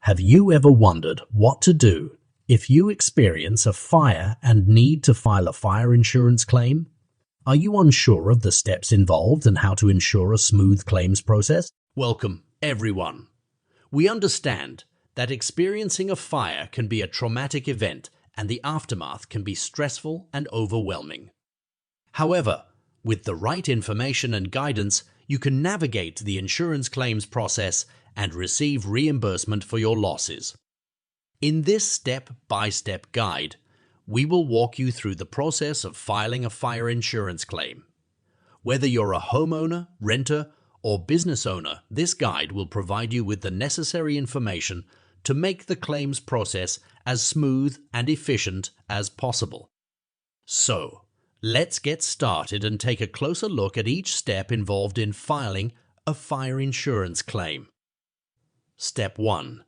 Have you ever wondered what to do if you experience a fire and need to file a fire insurance claim? Are you unsure of the steps involved and how to ensure a smooth claims process? Welcome, everyone. We understand that experiencing a fire can be a traumatic event and the aftermath can be stressful and overwhelming. However, with the right information and guidance, you can navigate the insurance claims process and receive reimbursement for your losses. In this step-by-step guide, we will walk you through the process of filing a fire insurance claim. Whether you're a homeowner, renter, or business owner, this guide will provide you with the necessary information to make the claims process as smooth and efficient as possible. So, let's get started and take a closer look at each step involved in filing a fire insurance claim. Step 1.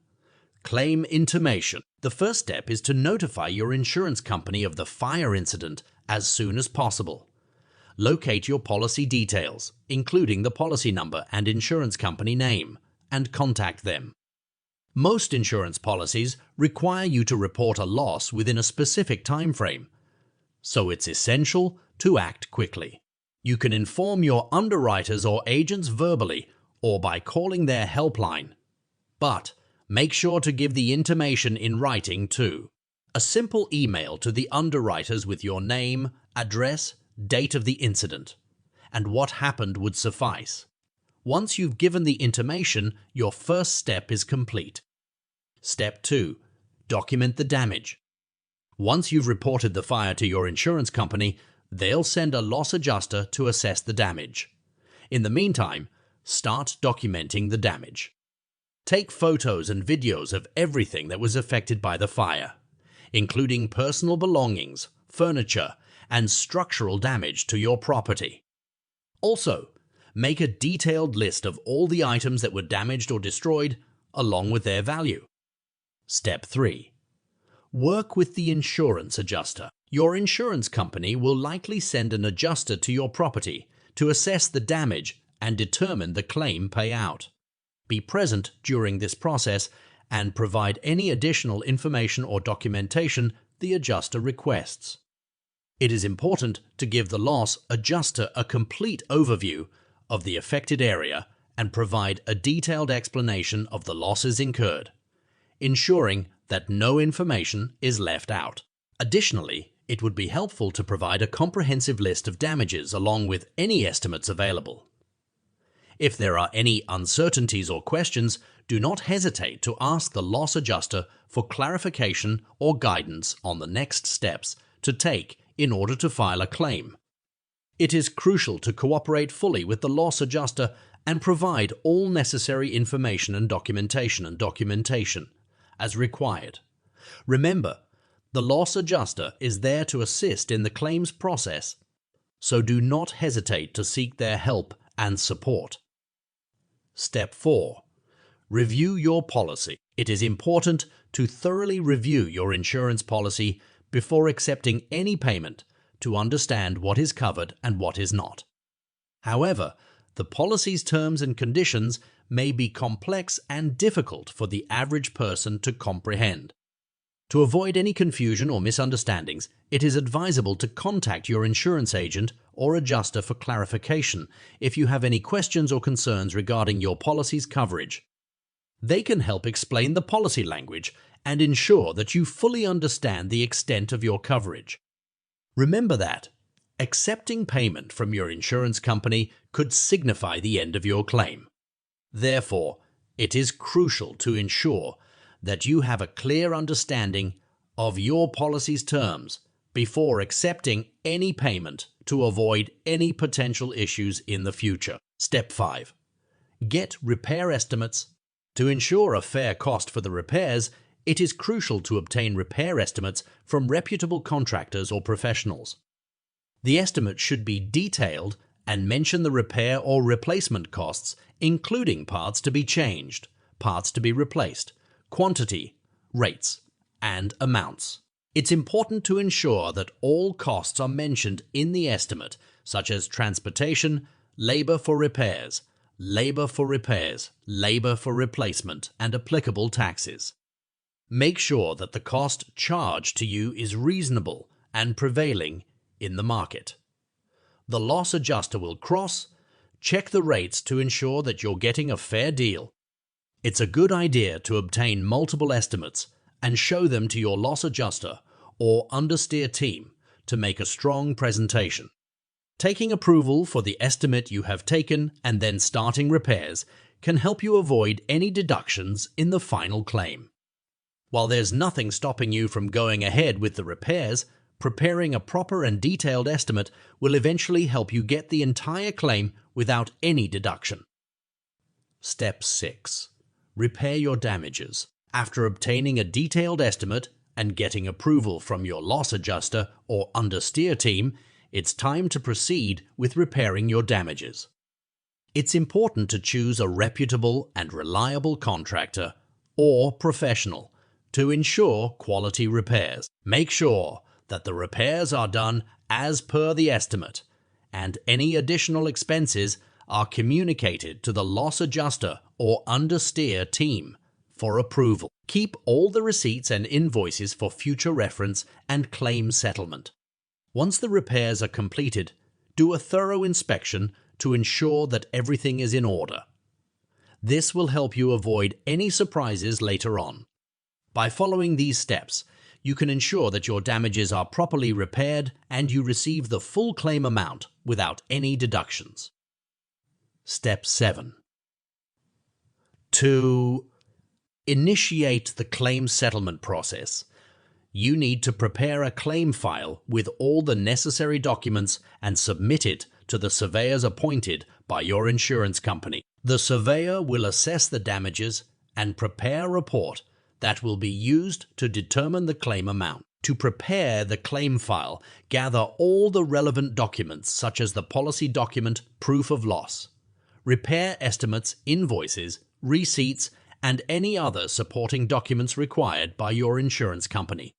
Claim intimation. The first step is to notify your insurance company of the fire incident as soon as possible. Locate your policy details, including the policy number and insurance company name, and contact them. Most insurance policies require you to report a loss within a specific time frame, so it's essential to act quickly. You can inform your underwriters or agents verbally or by calling their helpline, but make sure to give the intimation in writing too. A simple email to the underwriters with your name, address, date of the incident, and what happened would suffice. Once you've given the intimation, your first step is complete. Step 2. Document the damage. Once you've reported the fire to your insurance company, they'll send a loss adjuster to assess the damage. In the meantime, start documenting the damage. Take photos and videos of everything that was affected by the fire, including personal belongings, furniture, and structural damage to your property. Also, make a detailed list of all the items that were damaged or destroyed, along with their value. Step 3. Work with the insurance adjuster. Your insurance company will likely send an adjuster to your property to assess the damage and determine the claim payout. Be present during this process and provide any additional information or documentation the adjuster requests. It is important to give the loss adjuster a complete overview of the affected area and provide a detailed explanation of the losses incurred, ensuring that no information is left out. Additionally, it would be helpful to provide a comprehensive list of damages along with any estimates available. If there are any uncertainties or questions, do not hesitate to ask the loss adjuster for clarification or guidance on the next steps to take in order to file a claim. It is crucial to cooperate fully with the loss adjuster and provide all necessary information and documentation as required. Remember, the loss adjuster is there to assist in the claims process, so do not hesitate to seek their help and support. Step 4. Review your policy. It is important to thoroughly review your insurance policy before accepting any payment to understand what is covered and what is not. However, the policy's terms and conditions may be complex and difficult for the average person to comprehend. To avoid any confusion or misunderstandings, it is advisable to contact your insurance agent or adjuster for clarification if you have any questions or concerns regarding your policy's coverage. They can help explain the policy language and ensure that you fully understand the extent of your coverage. Remember that accepting payment from your insurance company could signify the end of your claim. Therefore, it is crucial to ensure that you have a clear understanding of your policy's terms before accepting any payment to avoid any potential issues in the future. Step 5. Get repair estimates. To ensure a fair cost for the repairs, it is crucial to obtain repair estimates from reputable contractors or professionals. The estimate should be detailed and mention the repair or replacement costs, including parts to be changed, parts to be replaced, quantity, rates, and amounts. It's important to ensure that all costs are mentioned in the estimate, such as transportation, labor for repairs, labor for repairs, labor for replacement, and applicable taxes. Make sure that the cost charged to you is reasonable and prevailing in the market. The loss adjuster will check the rates to ensure that you're getting a fair deal. It's a good idea to obtain multiple estimates and show them to your loss adjuster or understeer team to make a strong presentation. Taking approval for the estimate you have taken and then starting repairs can help you avoid any deductions in the final claim. While there's nothing stopping you from going ahead with the repairs, preparing a proper and detailed estimate will eventually help you get the entire claim without any deduction. Step 6. Repair your damages. After obtaining a detailed estimate and getting approval from your loss adjuster or understeer team, it's time to proceed with repairing your damages. It's important to choose a reputable and reliable contractor or professional to ensure quality repairs. Make sure that the repairs are done as per the estimate, and any additional expenses are communicated to the loss adjuster or understeer team for approval. Keep all the receipts and invoices for future reference and claim settlement. Once the repairs are completed, do a thorough inspection to ensure that everything is in order. This will help you avoid any surprises later on. By following these steps, you can ensure that your damages are properly repaired and you receive the full claim amount without any deductions. Step 7. To initiate the claim settlement process, you need to prepare a claim file with all the necessary documents and submit it to the surveyors appointed by your insurance company. The surveyor will assess the damages and prepare a report that will be used to determine the claim amount. To prepare the claim file, gather all the relevant documents such as the policy document, proof of loss, repair estimates, invoices, receipts, and any other supporting documents required by your insurance company.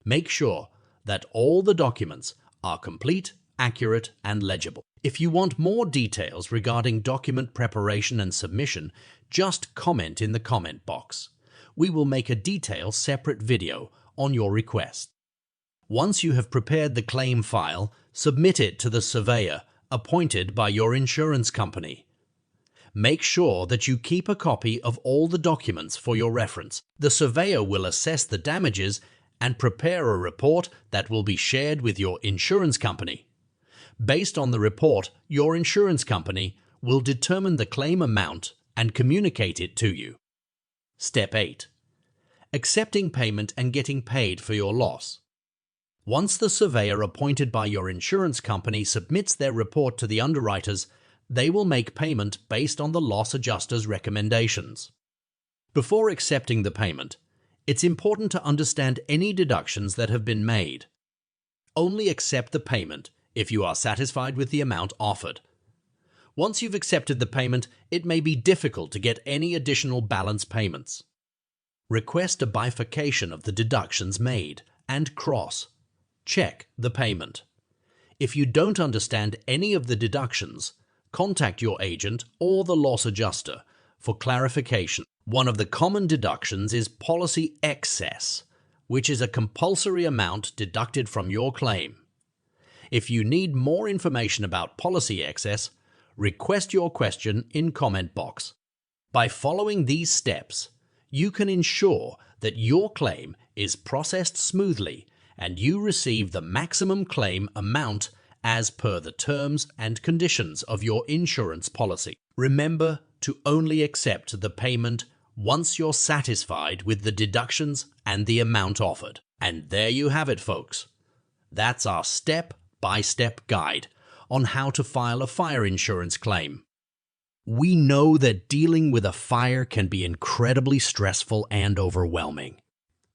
Make sure that all the documents are complete, accurate, and legible. If you want more details regarding document preparation and submission, just comment in the comment box. We will make a detailed separate video on your request. Once you have prepared the claim file, submit it to the surveyor appointed by your insurance company. Make sure that you keep a copy of all the documents for your reference. The surveyor will assess the damages and prepare a report that will be shared with your insurance company. Based on the report, your insurance company will determine the claim amount and communicate it to you. Step 8. Accepting payment and getting paid for your loss. Once the surveyor appointed by your insurance company submits their report to the underwriters, they will make payment based on the loss adjuster's recommendations. Before accepting the payment, it's important to understand any deductions that have been made. Only accept the payment if you are satisfied with the amount offered. Once you've accepted the payment, it may be difficult to get any additional balance payments. Request a bifurcation of the deductions made and check the payment. If you don't understand any of the deductions, contact your agent or the loss adjuster for clarification. One of the common deductions is policy excess, which is a compulsory amount deducted from your claim. If you need more information about policy excess, request your question in comment box. By following these steps, you can ensure that your claim is processed smoothly and you receive the maximum claim amount as per the terms and conditions of your insurance policy. Remember to only accept the payment once you're satisfied with the deductions and the amount offered. And there you have it, folks. That's our step-by-step guide on how to file a fire insurance claim. We know that dealing with a fire can be incredibly stressful and overwhelming.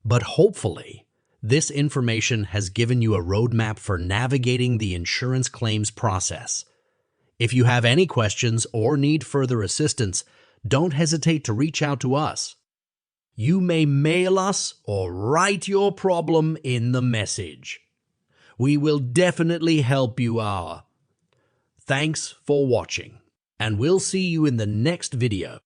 But hopefully, this information has given you a roadmap for navigating the insurance claims process. If you have any questions or need further assistance, don't hesitate to reach out to us. You may mail us or write your problem in the message. We will definitely help you out. Thanks for watching. and we'll see you in the next video.